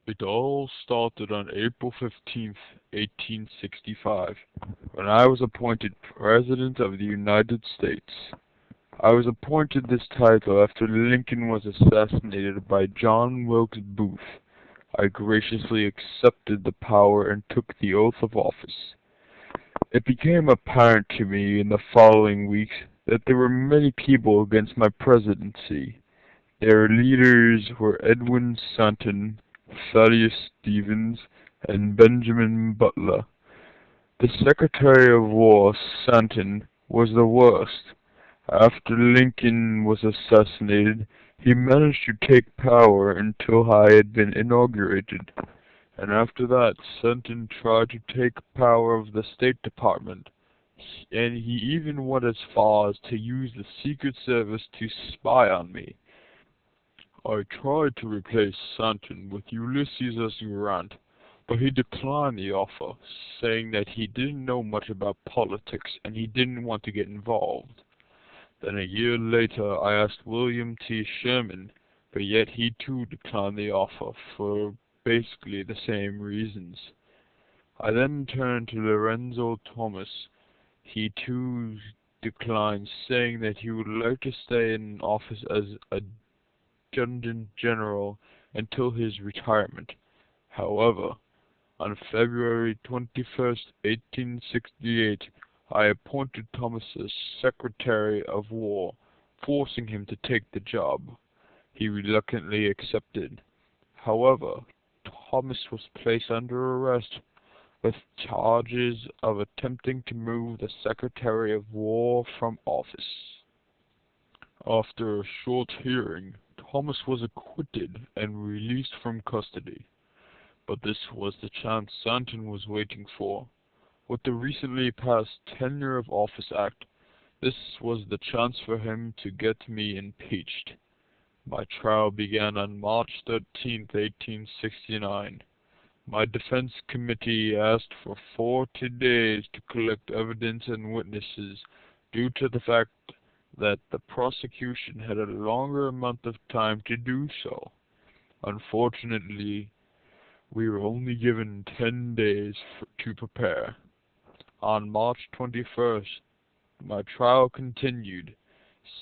It all started on April 15th, 1865, when I was appointed President of the United States. I was appointed this title after Lincoln was assassinated by John Wilkes Booth. I graciously accepted the power and took the oath of office. It became apparent to me in the following weeks that there were many people against my presidency. Their leaders were Edwin Stanton, Thaddeus Stevens, and Benjamin Butler. The Secretary of War, Stanton, was the worst. After Lincoln was assassinated, he managed to take power until I had been inaugurated, and after that Stanton tried to take power of the State Department, and he even went as far as to use the Secret Service to spy on me. I tried to replace Stanton with Ulysses S. Grant, but he declined the offer, saying that he didn't know much about politics and he didn't want to get involved. Then a year later I asked William T. Sherman, but yet he too declined the offer for basically the same reasons. I then turned to Lorenzo Thomas. He too declined, saying that he would like to stay in office as Adjutant General until his retirement. However, on February 21st, 1868, I appointed Thomas as Secretary of War, forcing him to take the job. He reluctantly accepted. However, Thomas was placed under arrest with charges of attempting to move the Secretary of War from office. After a short hearing, Thomas was acquitted and released from custody. But this was the chance Stanton was waiting for. With the recently passed Tenure of Office Act, this was the chance for him to get me impeached. My trial began on March 13th, 1869. My defense committee asked for 40 days to collect evidence and witnesses due to the fact that the prosecution had a longer amount of time to do so. Unfortunately, we were only given 10 days to prepare. On March 21st, my trial continued.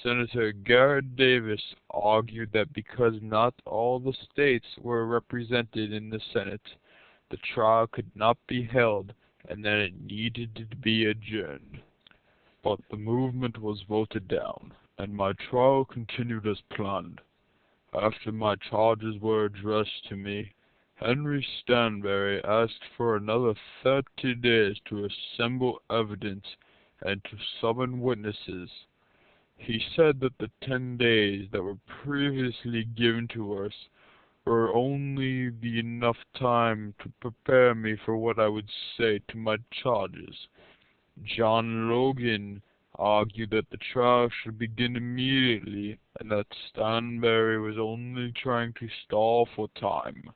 Senator Garrett Davis argued that because not all the states were represented in the Senate, the trial could not be held and that it needed to be adjourned. But the movement was voted down, and my trial continued as planned. After my charges were addressed to me, Henry Stanbury asked for another 30 days to assemble evidence and to summon witnesses. He said that the 10 days that were previously given to us were only the enough time to prepare me for what I would say to my charges. John Logan argued that the trial should begin immediately and that Stanbury was only trying to stall for time.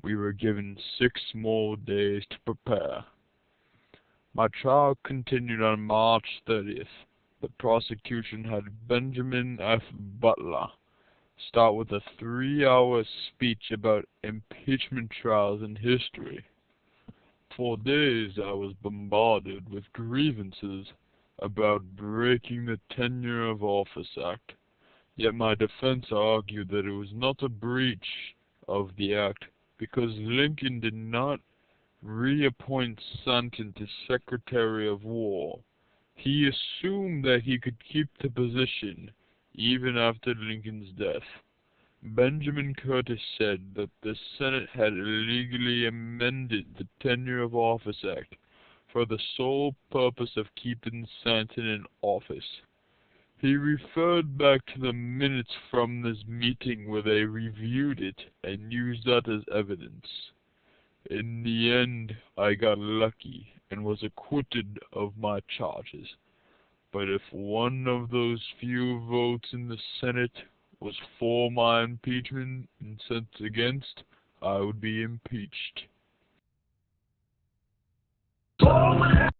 We were given 6 more days to prepare. My trial continued on March 30th. The prosecution had Benjamin F. Butler start with a 3-hour speech about impeachment trials in history. For days I was bombarded with grievances about breaking the Tenure of Office Act, yet my defense argued that it was not a breach of the act because Lincoln did not reappoint Stanton to Secretary of War. He assumed that he could keep the position even after Lincoln's death. Benjamin Curtis said that the Senate had illegally amended the Tenure of Office Act for the sole purpose of keeping Stanton in office. He referred back to the minutes from this meeting where they reviewed it and used that as evidence. In the end, I got lucky and was acquitted of my charges. But if one of those few votes in the Senate was for my impeachment and sent against, I would be impeached.